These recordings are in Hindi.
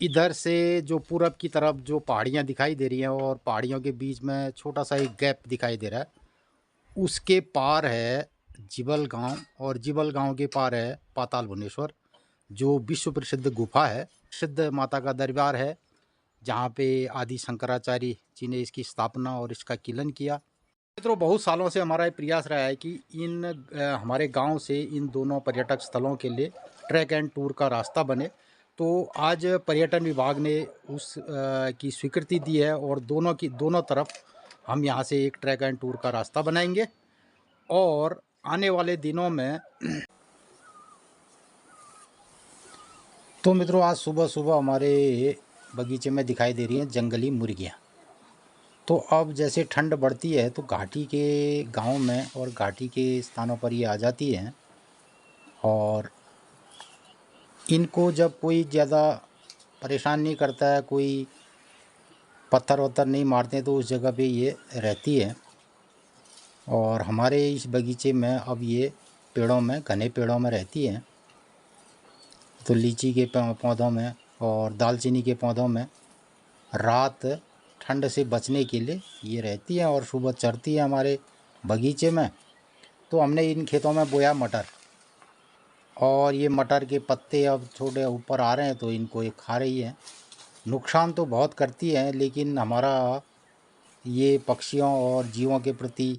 इधर से जो पूरब की तरफ जो पहाड़ियाँ दिखाई दे रही हैं और पहाड़ियों के बीच में छोटा सा एक गैप दिखाई दे रहा है, उसके पार है जिबल गांव और जिबल गांव के पार है पाताल भुवनेश्वर, जो विश्व प्रसिद्ध गुफा है, प्रसिद्ध माता का दरबार है, जहाँ पे आदि शंकराचार्य जी ने इसकी स्थापना और इसका किलन किया। मित्रों, बहुत सालों से हमारा ये प्रयास रहा है कि हमारे गांव से इन दोनों पर्यटक स्थलों के लिए ट्रैक एंड टूर का रास्ता बने। तो आज पर्यटन विभाग ने की स्वीकृति दी है और दोनों तरफ हम यहाँ से एक ट्रैक एंड टूर का रास्ता बनाएंगे और आने वाले दिनों में तो मित्रों, आज सुबह सुबह हमारे बगीचे में दिखाई दे रही हैं जंगली मुर्गियाँ। तो अब जैसे ठंड बढ़ती है तो घाटी के गांव में और घाटी के स्थानों पर ये आ जाती हैं और इनको जब कोई ज़्यादा परेशान नहीं करता है, कोई पत्थर वत्थर नहीं मारते, तो उस जगह पे ये रहती है। और हमारे इस बगीचे में अब ये पेड़ों में, घने पेड़ों में रहती हैं। तो लीची के पौधों में और दालचीनी के पौधों में रात ठंड से बचने के लिए ये रहती हैं और सुबह चरती है हमारे बगीचे में। तो हमने इन खेतों में बोया मटर, और ये मटर के पत्ते अब थोड़े ऊपर आ रहे हैं तो इनको ये खा रही है। नुकसान तो बहुत करती है, लेकिन हमारा ये पक्षियों और जीवों के प्रति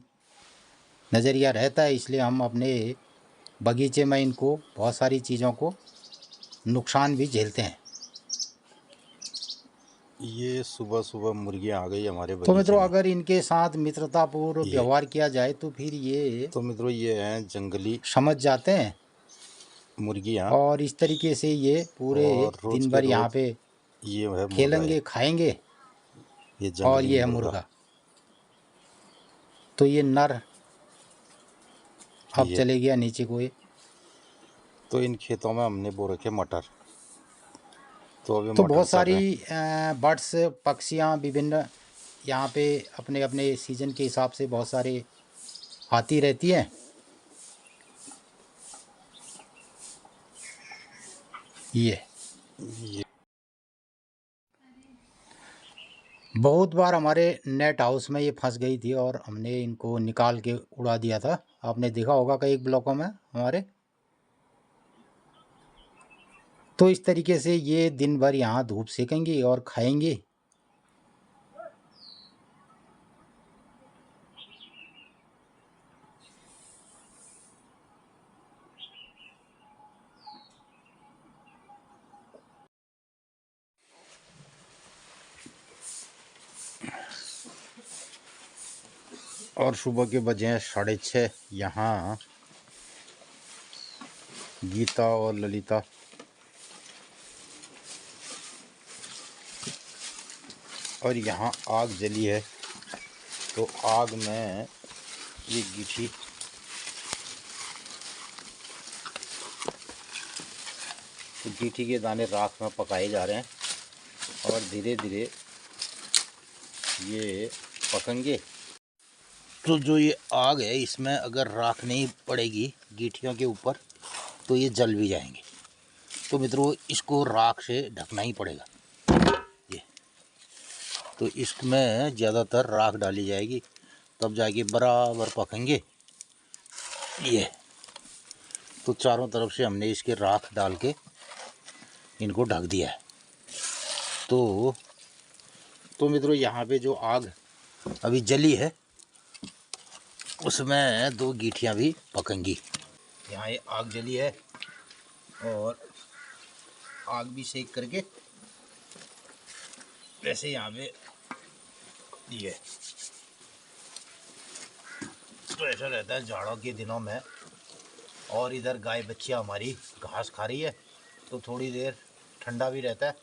नज़रिया रहता है, इसलिए हम अपने बगीचे में इनको बहुत सारी चीज़ों को नुकसान भी झेलते हैं। ये सुबह सुबह मुर्गियाँ आ गई हमारे तो बगीचे मित्रों, में। अगर इनके साथ मित्रतापूर्व ये व्यवहार किया जाए तो फिर ये तो मित्रों, ये हैं जंगली समझ जाते हैं मुर्गियाँ और इस तरीके से ये पूरे और रोज़ दिन के भर यहाँ रोज़ पे ये है मुर्गा है, खेलेंगे, खाएंगे। ये और जंगली ये है मुर्गा। मुर्गा। तो ये नर अब ये चले गया नीचे को। ये तो इन खेतों में हमने बो रखे मटर, तो अभी तो मटर बहुत चर रहे सारी हैं। बर्ड्स, पक्षियाँ विभिन्न यहाँ पे अपने अपने सीजन के हिसाब से बहुत सारे आती रहती हैं। ये ये बहुत बार हमारे नेट हाउस में ये फंस गई थी और हमने इनको निकाल के उड़ा दिया था। आपने देखा होगा कई ब्लॉकों में हमारे। तो इस तरीके से ये दिन भर यहाँ धूप सेकेंगी और खाएंगी। और सुबह के बजे हैं 6:30। यहाँ गीता और ललिता और यहाँ आग जली है। तो आग में ये गीठी के दाने राख में पकाए जा रहे हैं और धीरे धीरे ये पकेंगे। तो जो ये आग है, इसमें अगर राख नहीं पड़ेगी गीठियों के ऊपर तो ये जल भी जाएंगे। तो मित्रों, इसको राख से ढकना ही पड़ेगा। ये तो इसमें ज़्यादातर राख डाली जाएगी, तब जाके बराबर पकेंगे ये। तो चारों तरफ से हमने इसके राख डाल के इनको ढक दिया है। तो मित्रों, यहाँ पे जो आग अभी जली है उसमें 2 गीठियाँ भी पकेंगी। यहाँ ये आग जली है और आग भी सेक करके वैसे यहाँ पे ये तो ऐसा रहता है जाड़ों के दिनों में। और इधर गाय बच्चियाँ हमारी घास खा रही है, तो थोड़ी देर ठंडा भी रहता है।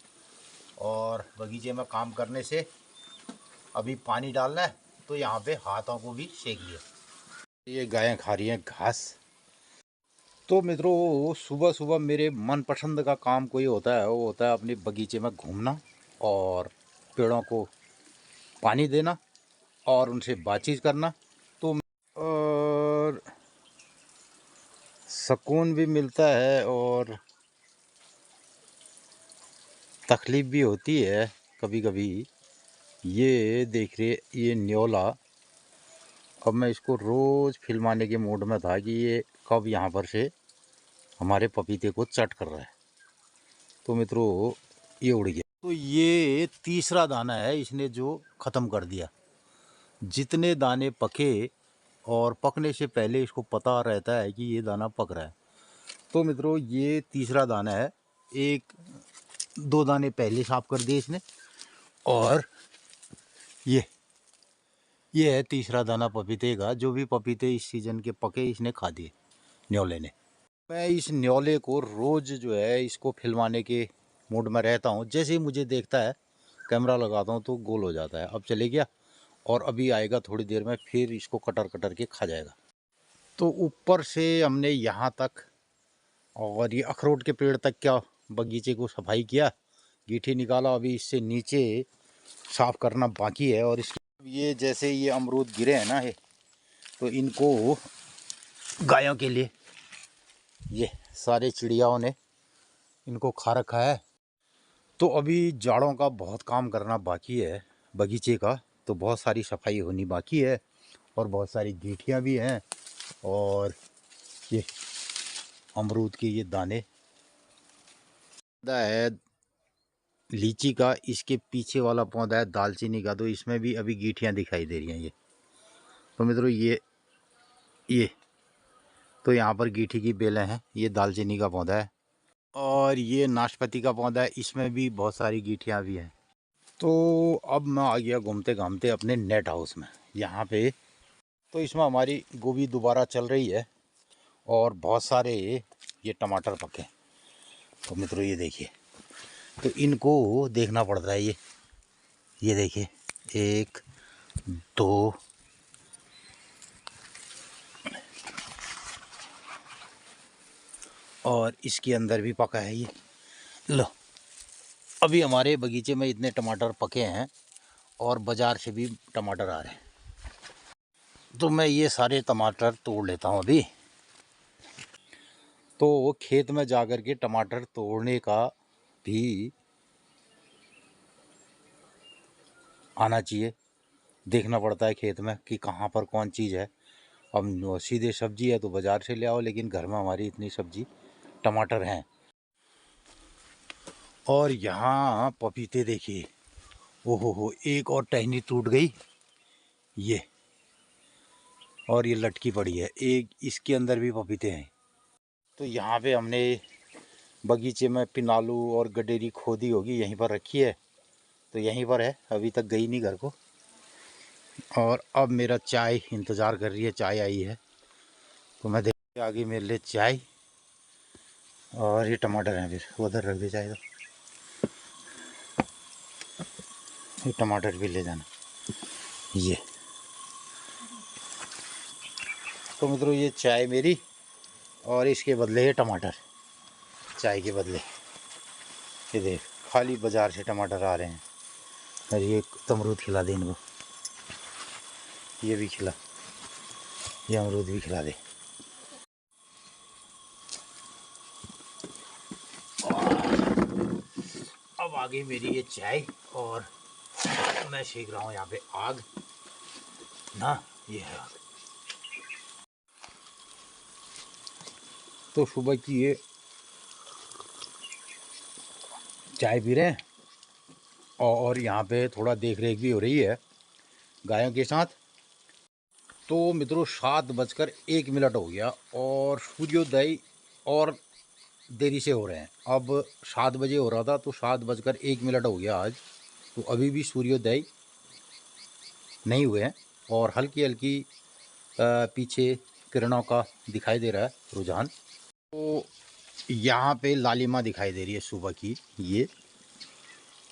और बगीचे में काम करने से अभी पानी डालना है तो यहाँ पे हाथों को भी सेक लिया। ये गायें खा रही हैं घास। तो मित्रों, सुबह सुबह मेरे मनपसंद का काम कोई होता है, वो होता है अपने बगीचे में घूमना और पेड़ों को पानी देना और उनसे बातचीत करना। तो और सुकून भी मिलता है और तकलीफ़ भी होती है कभी कभी। ये देख रहे, ये न्योला, अब मैं इसको रोज़ फिल्माने के मूड में था कि ये कब यहाँ पर से हमारे पपीते को चट कर रहा है। तो मित्रों ये उड़ गया। तो ये तीसरा दाना है इसने जो ख़त्म कर दिया। जितने दाने पके और पकने से पहले इसको पता रहता है कि ये दाना पक रहा है। तो मित्रों ये तीसरा दाना है। एक दो दाने पहले साफ कर दिए इसने, और ये है तीसरा दाना पपीते का। जो भी पपीते इस सीज़न के पके इसने खा दिए न्योले ने। मैं इस न्योले को रोज़ जो है इसको फिल्माने के मूड में रहता हूँ। जैसे ही मुझे देखता है कैमरा लगाता हूँ तो गोल हो जाता है। अब चले गया और अभी आएगा थोड़ी देर में, फिर इसको कटर कटर के खा जाएगा। तो ऊपर से हमने यहाँ तक और ये अखरोट के पेड़ तक क्या बगीचे को सफाई किया, गीठी निकाला। अभी इससे नीचे साफ करना बाकी है। और इसके ये जैसे ये अमरूद गिरे हैं ना, ये तो इनको गायों के लिए ये सारे चिड़ियाओं ने इनको खा रखा है। तो अभी जाड़ों का बहुत काम करना बाकी है बगीचे का। तो बहुत सारी सफाई होनी बाकी है और बहुत सारी गीठियाँ भी हैं। और ये अमरूद के ये दाने है लीची का, इसके पीछे वाला पौधा है दालचीनी का। तो इसमें भी अभी गीठियाँ दिखाई दे रही हैं ये। तो मित्रों ये तो यहाँ पर गीठी की बेलें हैं। ये दालचीनी का पौधा है और ये नाशपाती का पौधा है, इसमें भी बहुत सारी गीठियाँ भी हैं। तो अब मैं आ गया घूमते घामते अपने नेट हाउस में यहाँ पे। तो इसमें हमारी गोभी दोबारा चल रही है और बहुत सारे ये टमाटर पके। तो मित्रों ये देखिए, तो इनको देखना पड़ता है। ये देखिए, एक दो और इसके अंदर भी पका है ये। लो, अभी हमारे बगीचे में इतने टमाटर पके हैं और बाज़ार से भी टमाटर आ रहे हैं। तो मैं ये सारे टमाटर तोड़ लेता हूँ अभी। तो खेत में जाकर के टमाटर तोड़ने का भी आना चाहिए। देखना पड़ता है खेत में कि कहाँ पर कौन चीज़ है। अब सीधे सब्जी है तो बाज़ार से ले आओ, लेकिन घर में हमारी इतनी सब्जी टमाटर हैं। और यहाँ पपीते देखिए, ओहो हो, एक और टहनी टूट गई ये, और ये लटकी पड़ी है। एक इसके अंदर भी पपीते हैं। तो यहाँ पे हमने बगीचे में पिनालू और गडेरी खोदी होगी, यहीं पर रखी है। तो यहीं पर है, अभी तक गई नहीं घर को। और अब मेरा चाय इंतज़ार कर रही है, चाय आई है। तो मैं देख आगे मेरे लिए चाय, और ये टमाटर हैं, फिर उधर रख दे चाय। तो ये टमाटर भी ले जाना ये। तो मित्रों ये चाय मेरी, और इसके बदले ये टमाटर, चाय के बदले। ये देख, खाली बाज़ार से टमाटर आ रहे हैं। और ये अमरूद खिला दे इनको, ये भी खिला, ये अमरूद भी खिला दे। अब आ गई मेरी ये चाय, और मैं सेक रहा हूँ यहाँ पे आग ना, ये है आग। तो सुबह की ये चाय पी रहे हैं और यहाँ पे थोड़ा देख रेख भी हो रही है गायों के साथ। तो मित्रों 7:01 हो गया और सूर्योदय और देरी से हो रहे हैं। अब 7 बजे हो रहा था, तो 7:01 हो गया आज। तो अभी भी सूर्योदय नहीं हुए हैं और हल्की हल्की पीछे किरणों का दिखाई दे रहा है रुझान। तो यहाँ पे लालिमा दिखाई दे रही है सुबह की ये,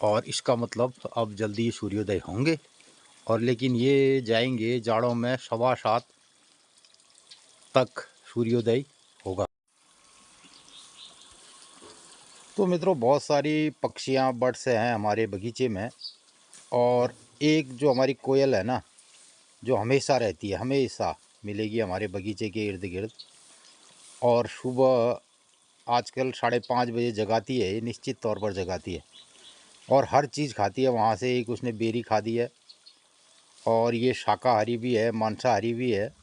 और इसका मतलब अब जल्दी सूर्योदय होंगे। और लेकिन ये जाएंगे जाड़ों में 7:15 तक सूर्योदय होगा। तो मित्रों बहुत सारी पक्षियाँ, बर्ड्स हैं हमारे बगीचे में। और एक जो हमारी कोयल है ना, जो हमेशा रहती है, हमेशा मिलेगी हमारे बगीचे के इर्द गिर्द। और सुबह आजकल 5:30 बजे जगाती है, ये निश्चित तौर पर जगाती है। और हर चीज़ खाती है। वहाँ से एक उसने बेरी खा दी है, और ये शाकाहारी भी है, मांसाहारी भी है।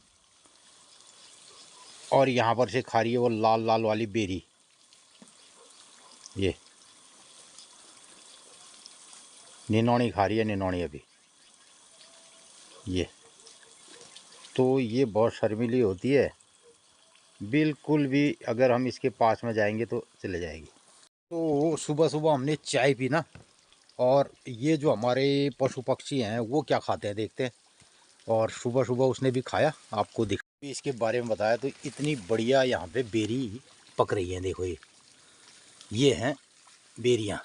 और यहाँ पर से खा रही है वो लाल लाल वाली बेरी। ये निनौनी खा रही है, निनौनी अभी। ये तो ये बहुत शर्मीली होती है, बिल्कुल भी अगर हम इसके पास में जाएंगे तो चले जाएगी। तो सुबह सुबह हमने चाय पी ना, और ये जो हमारे पशु पक्षी हैं वो क्या खाते हैं देखते हैं। और सुबह सुबह उसने भी खाया, आपको दिखा इसके बारे में बताया। तो इतनी बढ़िया यहाँ पे बेरी पक रही है, देखो ये हैं बेरियाँ।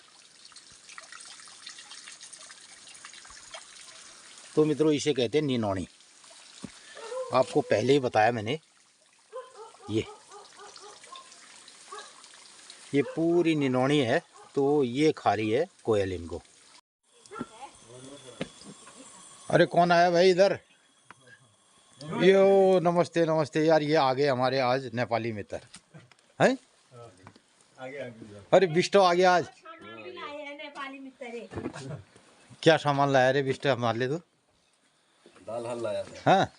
तो मित्रों इसे कहते हैं निनौनी। आपको पहले ही बताया मैंने। ये पूरी निनौनी है, तो ये खा रही है कोयल इनको। अरे कौन आया भाई इधर? यो नमस्ते नमस्ते यार, ये आ गए हमारे आज नेपाली मित्र हैं। अरे बिष्टो आ गया आज। क्या सामान लाया रे बिष्टो हमारे लिए? तो दाल हल लाया था। हाँ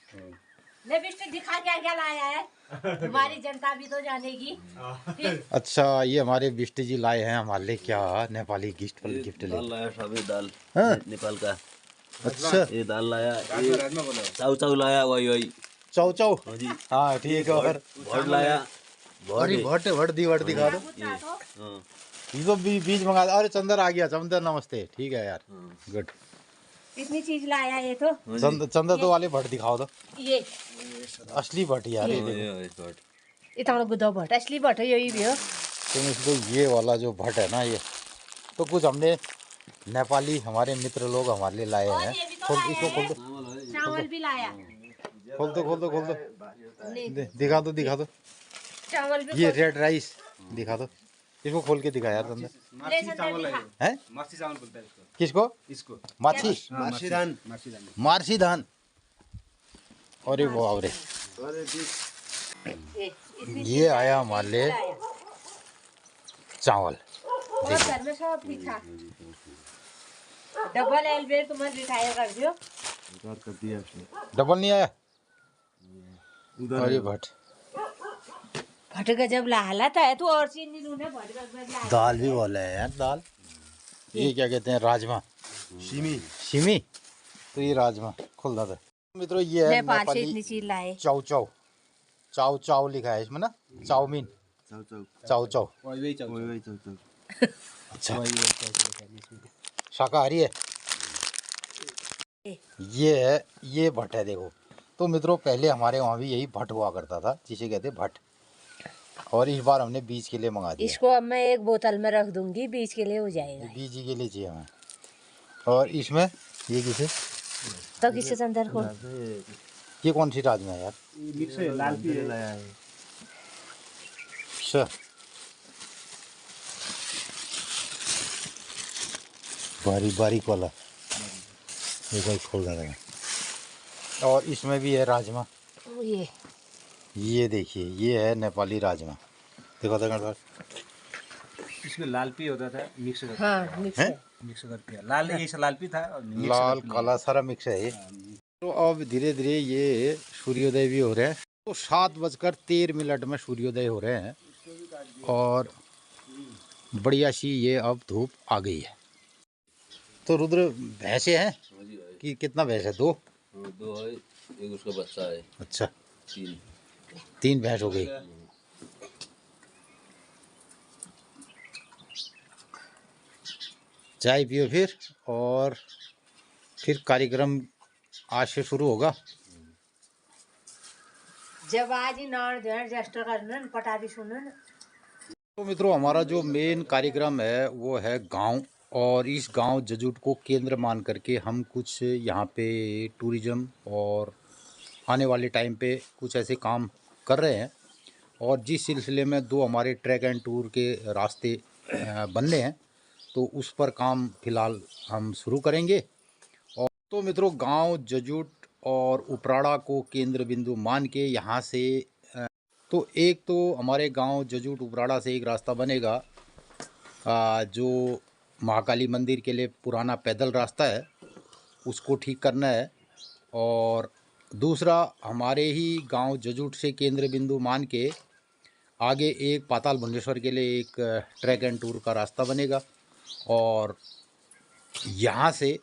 ले बिस्टे दिखा क्या क्या लाया है, हमारी जनता भी तो जानेगी। अच्छा, ये हमारे बिष्ट जी लाए हैं हमारे लिए क्या नेपाली गिफ्ट ले। दाल लाया साबुत दाल, हाँ? नेपाल का। अच्छा, ये दाल लाया, ये चाउ चाउ लाया, वही वही चाउ चाउ। हाँ जी। हाँ ठीक है। और भट लाया, अरे भट भट दिखा दो। हाँ। ये तो बीज मंगा दो। अरे चंदर आ गया, चंदर नमस्ते। ठीक है यार, गुड। इतनी चीज लाया ये तो। चंदर तो वाले भट दिखाओ तो, ये असली भट यार। ये देखो, इतना गुदो भट असली भट है, यही भी हो। तो इसको ये वाला जो भट है ना, ये तो कुछ हमने नेपाली हमारे मित्र लोग हमारे लिए लाए हैं। इसको खोल दो, चावल भी लाया। खोल दो, दिखा दो। चावल भी ये रेड राइस दिखा दो, इसको खोल के दिखा यार अंदर। हैं? मासी चावल बोलता है इसको। किसको? इसको माछी, मासी धान। मारसी धान। अरे वाह रे, ये आया हमारे लिए चावल। और घर में सब ठीक ठाक। डबल एलबेर तुम्हें रिटायर कर दियो। कर दिया उसने। डबल नहीं आया। अरे भट भट गजब लाहलत है तू, और चीज नहीं लूने भट गजब। दाल भी बोला है यार, दाल। ये क्या कहते हैं? राजमा, शिमी। तो ये राजमा खोल दो मित्रों। ये है नेपाल से नेपाली इतनी चीज लाए। चाउ चाउ। चाउ चाउ लिखा है इसमें ना, चाउमीन। चाउ चाउ। वही चावल। वही चाउ चाउ। अच्छा, शाकाहारी है। ये है, ये भट है देखो। तो मित्रों पहले हमारे वहाँ भी यही भट हुआ करता था, जिसे कहते भट। और इस बार हमने बीज के लिए मंगा दिया। इसको अब मैं एक बोतल में रख दूंगी, बीज के लिए हो जाएगा। बीज के लिए चाहिए हमें। और इसमें ये किसे? तो किससे अंदर को ये कौन सी राजमा है यार? मिक्स है, लाल पी लाया है। अच्छा, बारीक वाला। ये कोई खोल रहा है। और इसमें भी है राजमा। ये देखिए, ये है नेपाली राजमा। देखो देखो। इसमें लाल पी होता था, मिक्स करके। हाँ मिक्स हैं? है। मिक्स करके लाल, ये लाल पी था और मिक्स लाल करके काला सारा मिक्स है ये। तो अब धीरे धीरे ये सूर्योदय भी हो रहे हैं। तो 7:13 में सूर्योदय हो रहे हैं, और बढ़िया सी ये अब धूप आ गई है। तो रुद्र भैंसे हैं कि कितना भैंस है? 2 दो है, एक उसका बच्चा है। अच्छा, 3। 3 भैंस हो गई। चाय पियो फिर, और फिर कार्यक्रम आज से शुरू होगा। जब आज ही नार जड़ जस्टर करना पटा भी सुनन। तो मित्रों हमारा जो मेन कार्यक्रम है वो है गांव, और इस गांव जजूट को केंद्र मान करके हम कुछ यहाँ पे टूरिज़्म और आने वाले टाइम पे कुछ ऐसे काम कर रहे हैं। और जिस सिलसिले में 2 हमारे ट्रैक एंड टूर के रास्ते बनने हैं, तो उस पर काम फ़िलहाल हम शुरू करेंगे। और तो मित्रों गांव जजूट और उपराड़ा को केंद्र बिंदु मान के यहाँ से तो एक तो हमारे गांव जजूट उपराड़ा से एक रास्ता बनेगा जो महाकाली मंदिर के लिए पुराना पैदल रास्ता है, उसको ठीक करना है। और दूसरा, हमारे ही गांव जजूट से केंद्र बिंदु मान के आगे एक पाताल भुवनेश्वर के लिए एक ट्रैक एंड टूर का रास्ता बनेगा। और यहाँ से,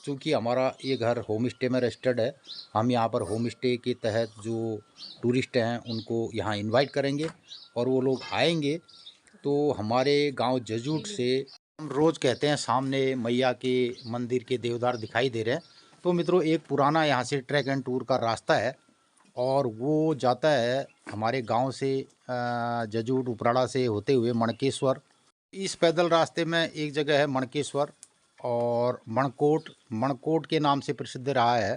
चूँकि हमारा ये घर होम स्टे में रजिस्टर्ड है, हम यहाँ पर होम स्टे के तहत जो टूरिस्ट हैं उनको यहाँ इनवाइट करेंगे और वो लोग आएंगे तो हमारे गांव जजूट से, हम रोज़ कहते हैं सामने मैया के मंदिर के देवदार दिखाई दे रहे हैं। तो मित्रों, एक पुराना यहाँ से ट्रैक एंड टूर का रास्ता है और वो जाता है हमारे गांव से जजूट उपराड़ा से होते हुए मणकेश्वर। इस पैदल रास्ते में एक जगह है मणकेश्वर और मणकोट के नाम से प्रसिद्ध रहा है।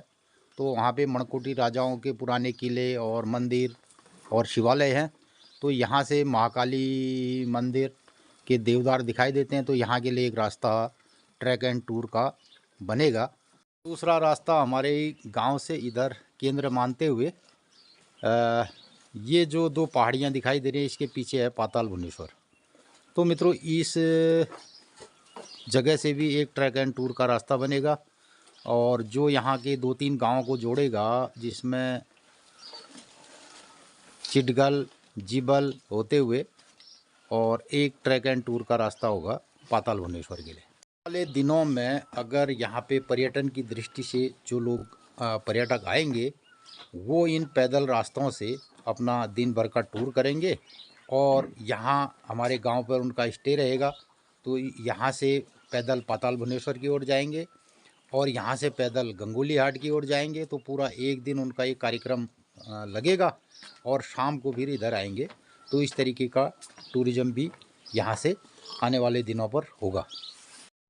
तो वहाँ पे मणकोटी राजाओं के पुराने किले और मंदिर और शिवालय हैं। तो यहाँ से महाकाली मंदिर के देवदार दिखाई देते हैं। तो यहाँ के लिए एक रास्ता ट्रैक एंड टूर का बनेगा। दूसरा रास्ता हमारे गांव से इधर केंद्र मानते हुए ये जो दो पहाड़ियाँ दिखाई दे रही हैं, इसके पीछे है पाताल भुवनेश्वर। तो मित्रों, इस जगह से भी एक ट्रैक एंड टूर का रास्ता बनेगा और जो यहाँ के 2-3 गांवों को जोड़ेगा, जिसमें चिटगल, जीबल होते हुए, और एक ट्रैक एंड टूर का रास्ता होगा पाताल भुवनेश्वर के लिए। वाले दिनों में अगर यहाँ पे पर्यटन की दृष्टि से जो लोग पर्यटक आएंगे, वो इन पैदल रास्तों से अपना दिन भर का टूर करेंगे और यहाँ हमारे गांव पर उनका स्टे रहेगा। तो यहाँ से पैदल पाताल भुवनेश्वर की ओर जाएंगे और यहाँ से पैदल गंगोली हाट की ओर जाएंगे। तो पूरा एक दिन उनका ये कार्यक्रम लगेगा और शाम को फिर इधर आएंगे। तो इस तरीके का टूरिज़्म भी यहाँ से आने वाले दिनों पर होगा।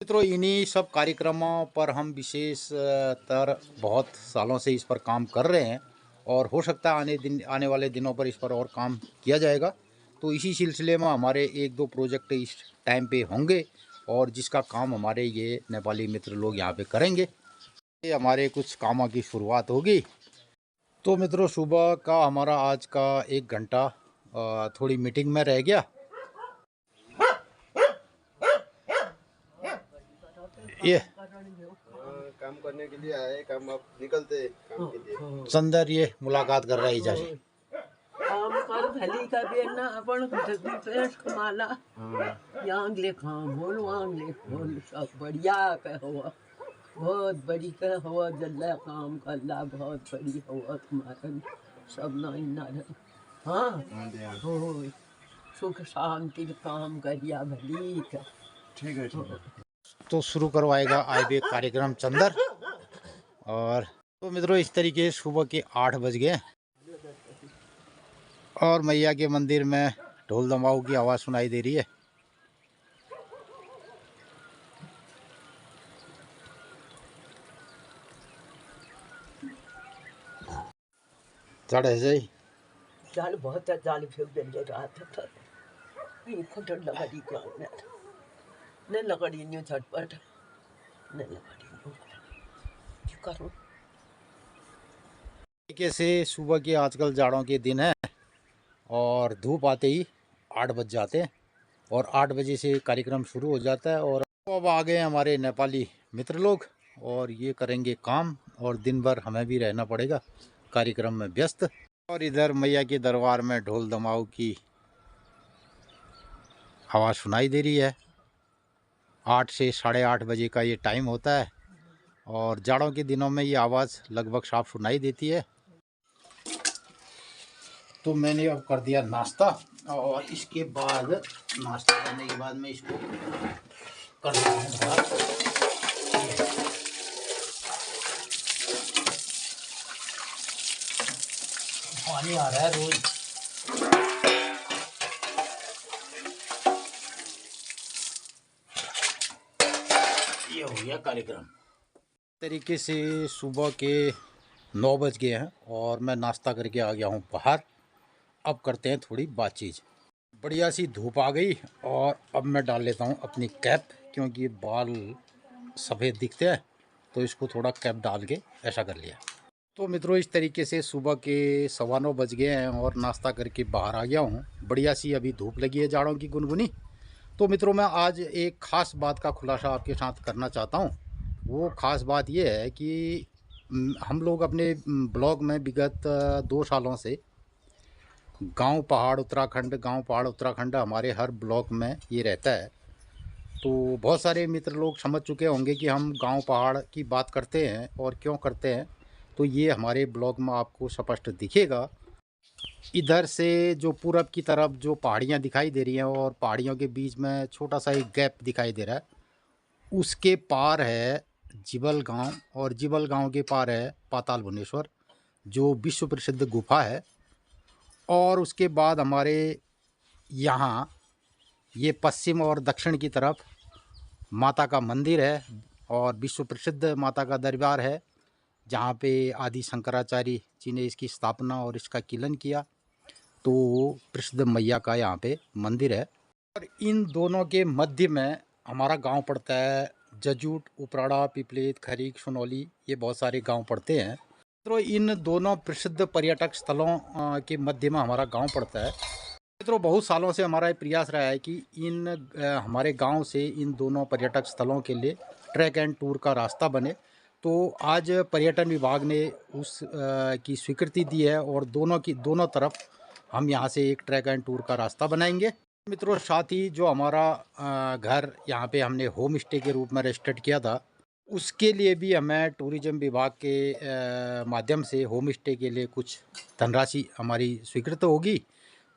मित्रों, इन्हीं सब कार्यक्रमों पर हम विशेषतर बहुत सालों से इस पर काम कर रहे हैं और हो सकता है आने वाले दिनों पर इस पर और काम किया जाएगा। तो इसी सिलसिले में हमारे 1-2 प्रोजेक्ट इस टाइम पे होंगे और जिसका काम हमारे ये नेपाली मित्र लोग यहाँ पे करेंगे। ये हमारे कुछ कामों की शुरुआत होगी। तो मित्रों, सुबह का हमारा आज का 1 घंटा थोड़ी मीटिंग में रह गया। ये काम करने के लिए आए, काम आप निकलते काम के लिए। संदर ये मुलाकात कर रहा है इजा से। काम कर भली का बेना अपन जल्दी पेश कमाला। यहाँ ले काम बोल, वहाँ ले बोल, सब बढ़िया कहो, बहुत बड़ी कहो, जल्ला काम करला, बहुत बड़ी हो तुम्हारा सब ना रहे। हाँ हो सुख शांति काम करिया भली का। ठीक है, ठीक है। तो शुरू करवाएगा आईबी कार्यक्रम चंदर। और तो मित्रों, इस तरीके से सुबह के 8 बज गए और मैया के मंदिर में ढोल दमाऊ की आवाज़ सुनाई दे रही है। चढ़े जाई जाल बहुत है, जाल फेंक देंगे रात तक। ये खोटड़ लकड़ी क्या होना न लकड़ी न्यू झटपट न लकड़ी न्यू करो। तरीके से सुबह के आजकल जाड़ों के दिन है और धूप आते ही 8 बज जाते हैं और 8 बजे से कार्यक्रम शुरू हो जाता है। और अब आ गए हमारे नेपाली मित्र लोग और ये करेंगे काम और दिन भर हमें भी रहना पड़ेगा कार्यक्रम में व्यस्त। और इधर मैया के दरबार में ढोल दमाऊ की आवाज़ सुनाई दे रही है। 8 से 8:30 बजे का ये टाइम होता है और जाड़ों के दिनों में ये आवाज़ लगभग साफ सुनाई देती है। तो मैंने अब कर दिया नाश्ता और इसके बाद नाश्ता करने के बाद मैं इसको कर देता हूँ। पानी आ रहा है रोज। ये हो गया कार्यक्रम। तरीके से सुबह के 9 बज गए हैं और मैं नाश्ता करके आ गया हूँ बाहर। अब करते हैं थोड़ी बातचीत। बढ़िया सी धूप आ गई और अब मैं डाल लेता हूँ अपनी कैप, क्योंकि बाल सफ़ेद दिखते हैं तो इसको थोड़ा कैप डाल के ऐसा कर लिया। तो मित्रों, इस तरीके से सुबह के 9:15 बज गए हैं और नाश्ता करके बाहर आ गया हूँ। बढ़िया सी अभी धूप लगी है जाड़ों की गुनगुनी तो मित्रों, मैं आज एक ख़ास बात का खुलासा आपके साथ करना चाहता हूँ। वो ख़ास बात ये है कि हम लोग अपने ब्लॉग में विगत 2 सालों से गांव पहाड़ उत्तराखंड हमारे हर ब्लॉग में ये रहता है। तो बहुत सारे मित्र लोग समझ चुके होंगे कि हम गांव पहाड़ की बात करते हैं और क्यों करते हैं। तो ये हमारे ब्लॉग में आपको स्पष्ट दिखेगा। इधर से जो पूरब की तरफ जो पहाड़ियाँ दिखाई दे रही हैं और पहाड़ियों के बीच में छोटा सा एक गैप दिखाई दे रहा है, उसके पार है जिबल गांव और जिबल गांव के पार है पाताल भुवनेश्वर, जो विश्व प्रसिद्ध गुफा है। और उसके बाद हमारे यहाँ ये पश्चिम और दक्षिण की तरफ माता का मंदिर है और विश्व प्रसिद्ध माता का दरबार है, जहाँ पे आदि शंकराचार्य जी ने इसकी स्थापना और इसका किलन किया। तो प्रसिद्ध मैया का यहाँ पे मंदिर है। और इन दोनों के मध्य में हमारा गांव पड़ता है। जजूट, उपराड़ा, पिपलेत, खरीक, सुनौली, ये बहुत सारे गांव पड़ते हैं। तो इन दोनों प्रसिद्ध पर्यटक स्थलों के मध्य में हमारा गांव पड़ता है। मित्रों, बहुत सालों से हमारा ये प्रयास रहा है कि हमारे गांव से इन दोनों पर्यटक स्थलों के लिए ट्रैक एंड टूर का रास्ता बने। तो आज पर्यटन विभाग ने उस की स्वीकृति दी है और दोनों तरफ हम यहाँ से एक ट्रैक एंड टूर का रास्ता बनाएंगे। मित्रों, साथ ही जो हमारा घर यहाँ पे हमने होम स्टे के रूप में रजिस्टर्ड किया था, उसके लिए भी हमें टूरिज्म विभाग के माध्यम से होम स्टे के लिए कुछ धनराशि हमारी स्वीकृत होगी।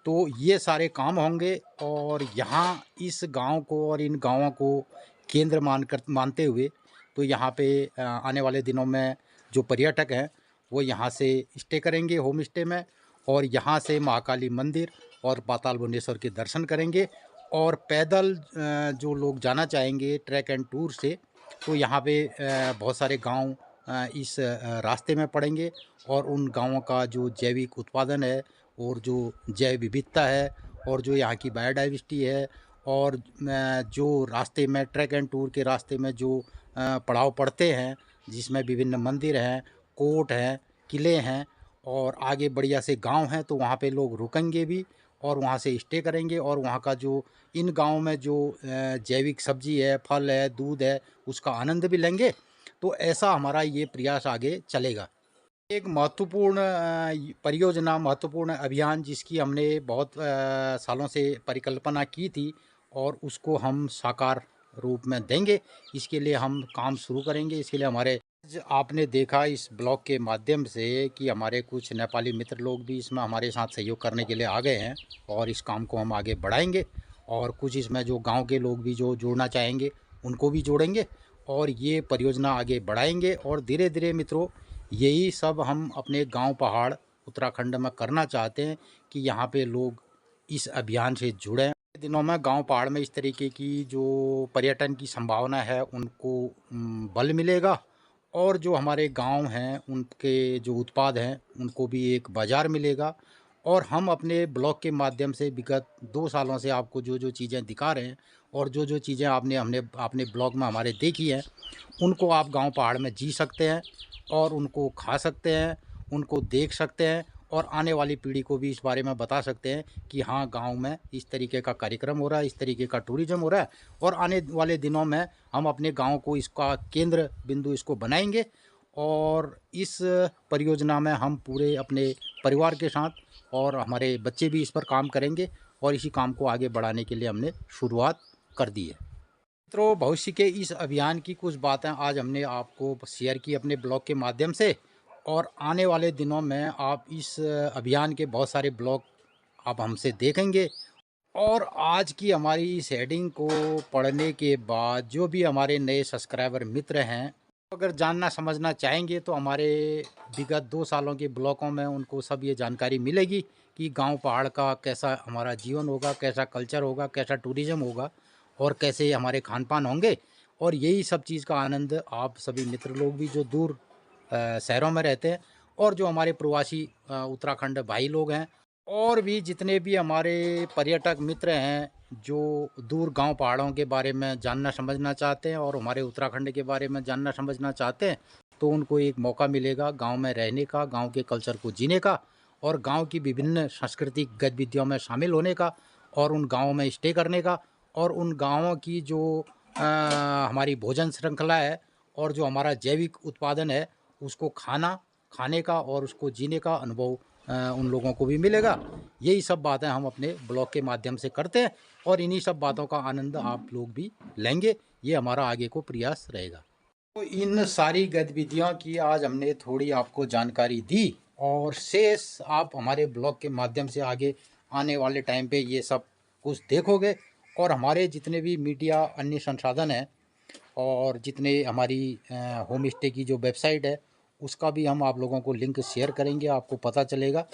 तो ये सारे काम होंगे और यहाँ इस गांव को और इन गांवों को केंद्र मानते हुए तो यहाँ पे आने वाले दिनों में जो पर्यटक हैं वो यहाँ से स्टे करेंगे होम स्टे में, और यहाँ से महाकाली मंदिर और पाताल भुवनेश्वर के दर्शन करेंगे। और पैदल जो लोग जाना चाहेंगे ट्रैक एंड टूर से, तो यहाँ पे बहुत सारे गांव इस रास्ते में पड़ेंगे और उन गांवों का जो जैविक उत्पादन है और जो जैव विविधता है और जो यहाँ की बायोडाइवर्सिटी है और जो रास्ते में ट्रैक एंड टूर के रास्ते में जो पड़ाव पड़ते हैं, जिसमें विभिन्न मंदिर हैं, कोट हैं, किले हैं और आगे बढ़िया से गांव हैं, तो वहाँ पे लोग रुकेंगे भी और वहाँ से स्टे करेंगे और वहाँ का जो इन गांव में जो जैविक सब्जी है, फल है, दूध है, उसका आनंद भी लेंगे। तो ऐसा हमारा ये प्रयास आगे चलेगा। एक महत्वपूर्ण परियोजना, महत्वपूर्ण अभियान जिसकी हमने बहुत सालों से परिकल्पना की थी और उसको हम साकार रूप में देंगे। इसके लिए हम काम शुरू करेंगे। इसके लिए हमारे आपने देखा इस ब्लॉग के माध्यम से कि हमारे कुछ नेपाली मित्र लोग भी इसमें हमारे साथ सहयोग करने के लिए आ गए हैं और इस काम को हम आगे बढ़ाएंगे। और कुछ इसमें जो गांव के लोग भी जो जुड़ना चाहेंगे उनको भी जोड़ेंगे और ये परियोजना आगे बढ़ाएंगे। और धीरे धीरे मित्रों, यही सब हम अपने गांव पहाड़ उत्तराखंड में करना चाहते हैं कि यहाँ पे लोग इस अभियान से जुड़ें। दिनों में गांव पहाड़ में इस तरीके की जो पर्यटन की संभावना है उनको बल मिलेगा और जो हमारे गांव हैं उनके जो उत्पाद हैं उनको भी एक बाज़ार मिलेगा। और हम अपने ब्लॉग के माध्यम से विगत 2 सालों से आपको जो चीज़ें दिखा रहे हैं और जो चीज़ें आपने ब्लॉग में हमारे देखी हैं, उनको आप गांव पहाड़ में जी सकते हैं और उनको खा सकते हैं, उनको देख सकते हैं और आने वाली पीढ़ी को भी इस बारे में बता सकते हैं कि हाँ, गांव में इस तरीके का कार्यक्रम हो रहा है, इस तरीके का टूरिज़्म हो रहा है। और आने वाले दिनों में हम अपने गांव को इसका केंद्र बिंदु इसको बनाएंगे और इस परियोजना में हम पूरे अपने परिवार के साथ और हमारे बच्चे भी इस पर काम करेंगे और इसी काम को आगे बढ़ाने के लिए हमने शुरुआत कर दी है। मित्रों, भविष्य के इस अभियान की कुछ बातें आज हमने आपको शेयर की अपने ब्लॉग के माध्यम से और आने वाले दिनों में आप इस अभियान के बहुत सारे ब्लॉग आप हमसे देखेंगे। और आज की हमारी इस हेडिंग को पढ़ने के बाद जो भी हमारे नए सब्सक्राइबर मित्र हैं, अगर जानना समझना चाहेंगे तो हमारे विगत 2 सालों के ब्लॉगों में उनको सब ये जानकारी मिलेगी कि गांव पहाड़ का कैसा हमारा जीवन होगा, कैसा कल्चर होगा, कैसा टूरिज़्म होगा और कैसे हमारे खान पान होंगे। और यही सब चीज़ का आनंद आप सभी मित्र लोग भी जो दूर शहरों में रहते हैं और जो हमारे प्रवासी उत्तराखंड भाई लोग हैं और भी जितने भी हमारे पर्यटक मित्र हैं जो दूर गांव पहाड़ों के बारे में जानना समझना चाहते हैं और हमारे उत्तराखंड के बारे में जानना समझना चाहते हैं, तो उनको एक मौका मिलेगा गांव में रहने का, गांव के कल्चर को जीने का और गांव की विभिन्न सांस्कृतिक गतिविधियों में शामिल होने का और उन गाँवों में स्टे करने का और उन गांवों की जो हमारी भोजन श्रृंखला है और जो हमारा जैविक उत्पादन है उसको खाने का और उसको जीने का अनुभव उन लोगों को भी मिलेगा। यही सब बातें हम अपने ब्लॉग के माध्यम से करते हैं और इन्हीं सब बातों का आनंद आप लोग भी लेंगे। ये हमारा आगे को प्रयास रहेगा। तो इन सारी गतिविधियों की आज हमने थोड़ी आपको जानकारी दी और शेष आप हमारे ब्लॉग के माध्यम से आगे आने वाले टाइम पे ये सब कुछ देखोगे और हमारे जितने भी मीडिया अन्य संसाधन हैं और जितने हमारी होम स्टे की जो वेबसाइट है उसका भी हम आप लोगों को लिंक शेयर करेंगे। आपको पता चलेगा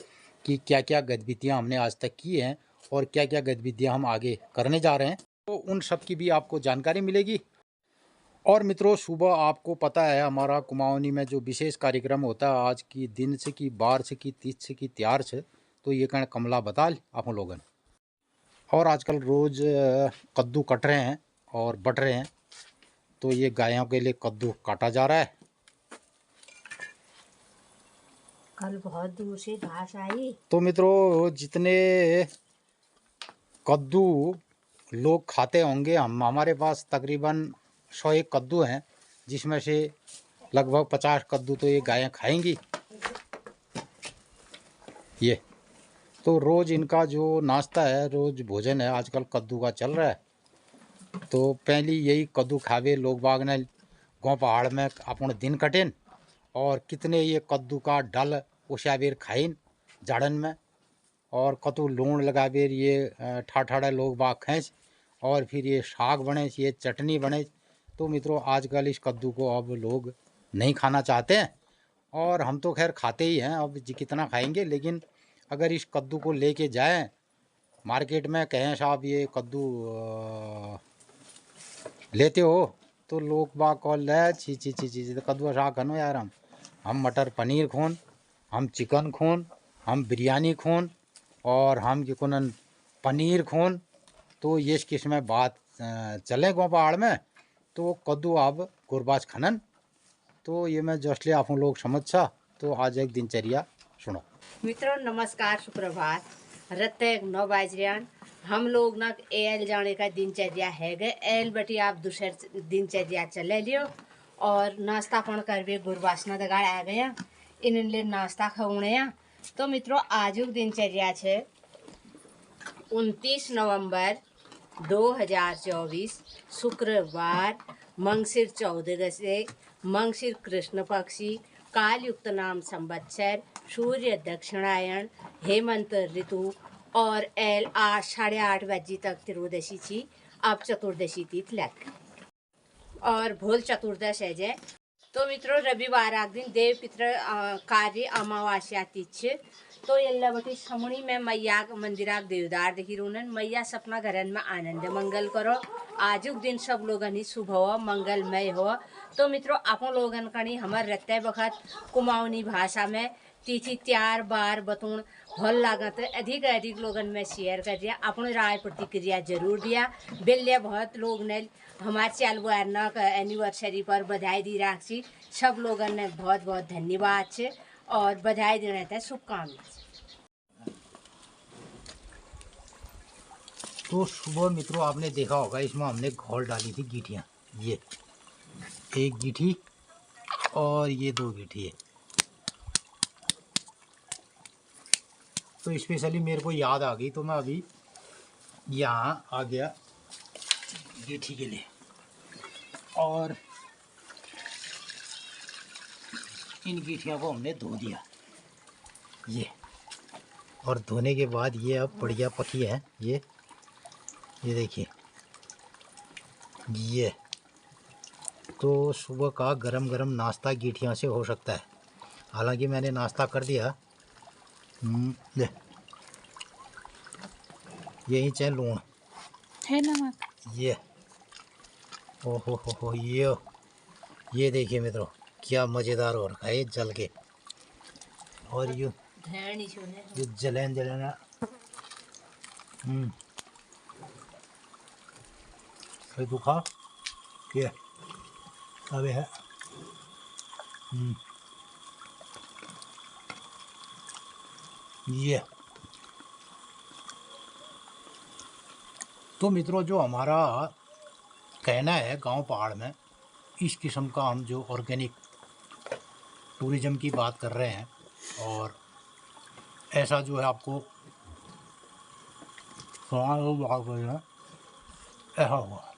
कि क्या क्या गतिविधियां हमने आज तक की हैं और क्या क्या गतिविधियां हम आगे करने जा रहे हैं, तो उन सब की भी आपको जानकारी मिलेगी। और मित्रों, सुबह आपको पता है हमारा कुमाऊनी में जो विशेष कार्यक्रम होता है आज की दिन से की 12 से की 30 से की त्यार से, तो ये कण कमला बताल आप लोगन और आजकल रोज़ कद्दू कट रहे हैं और बट रहे हैं, तो ये गायों के लिए कद्दू काटा जा रहा है। कल बहुत दूर से घास आई। तो मित्रों, जितने कद्दू लोग खाते होंगे, हमारे पास तकरीबन 101 कद्दू हैं, जिसमें से लगभग 50 कद्दू तो ये गायें खाएंगी। ये तो रोज़ इनका जो नाश्ता है, रोज़ भोजन है, आजकल कद्दू का चल रहा है। तो पहली यही कद्दू खावे लोग बाग ने गाँव पहाड़ में अपन दिन कटेन और कितने ये कद्दू का डल उशाबेर खाइन झाड़न में और कतु लूण लगाबेर ये ठाठाड़ा लोग बाग खींच और फिर ये साग बने, ये चटनी बने। तो मित्रों, आजकल इस कद्दू को अब लोग नहीं खाना चाहते हैं और हम तो खैर खाते ही हैं, अब जी कितना खाएंगे। लेकिन अगर इस कद्दू को लेके जाएं मार्केट में, कहें साहब ये कद्दू लेते हो, तो लोग बाग कॉल ले छी छी छी छी तो कद्दू साग खनो यार, हम मटर पनीर खून, हम चिकन खून, हम बिरयानी खून और हम ये कुनन पनीर खून। तो ये किस्म बात चले गाँव पहाड़ में, तो कद्दू अब गुरबाज खनन। तो ये मैं जस्टली आप लोग समझ सा। तो आज एक दिनचर्या सुनो। मित्रों नमस्कार, सुप्रभात। रत्ते 9 बज रहा। हम लोग ना एल जाने का दिनचर्या है गए, एल बटी आप दूसरे दिनचर्या चले लियो और नाश्ता पण कर भी गुरबासना दगाड़ आ गया, इन लिए नाश्ता खाने। तो मित्रों आज दिनचर्या है 29 नवंबर 2024 शुक्रवार, मंगसिर 14 से मंगसिर कृष्ण पक्षी, कालयुक्त नाम संवत्सर, सूर्य दक्षिणायन, हेमंत ऋतु और एल 8 साढ़े 8 बजे तक त्रयोदशी थी। अब चतुर्दशी तिथि लग और भोल चतुर्दश है जे। तो मित्रों रविवार आग दिन देव पित्र कार्य अमावास्या तिथि। तो ये बटी समणी में मैया मंदिराग देवदार देखी रोनन मैया सपना घरन में आनंद मंगल करो। आजुक दिन सब लोगन ही शुभ हो, मंगलमय हो। तो मित्रों अपन लोगन कणी हमार रहते वक्त कुमाऊनी भाषा में तिथि त्यार बार बतून भल लागत अधिक अधिक लोगन में शेयर कर दिया, अपने राय प्रतिक्रिया जरूर दिया। बिल्ले बहुत लोग ने हमारे 40 एनिवर्सरी पर बधाई दी राखी। सब लोगन ने बहुत बहुत धन्यवाद छे और बधाई देने थे शुभकामना। तो सुबह मित्रों आपने देखा होगा इसमें हमने घोल डाली थी गीठियाँ, ये एक गीठी और ये 2 गीठी है। तो स्पेशली मेरे को याद आ गई, तो मैं अभी यहाँ आ गया गीठी के लिए और इन गीठियों को हमने धो दिया ये, और धोने के बाद ये अब बढ़िया पकी है। ये देखिए ये तो सुबह का गरम गरम नाश्ता गीठियों से हो सकता है। हालांकि मैंने नाश्ता कर दिया। ले यही चाहे लूण है नमक, ये हो ये देखिए मित्रों क्या मज़ेदार हो रखा है ये जल के। और ये जलन फिर दुखा ये अबे है तो मित्रों, जो हमारा कहना है गांव पहाड़ में इस किस्म का हम जो ऑर्गेनिक टूरिज़्म की बात कर रहे हैं, और ऐसा जो है आपको सुना बात कर रहे हैं, ऐसा हुआ।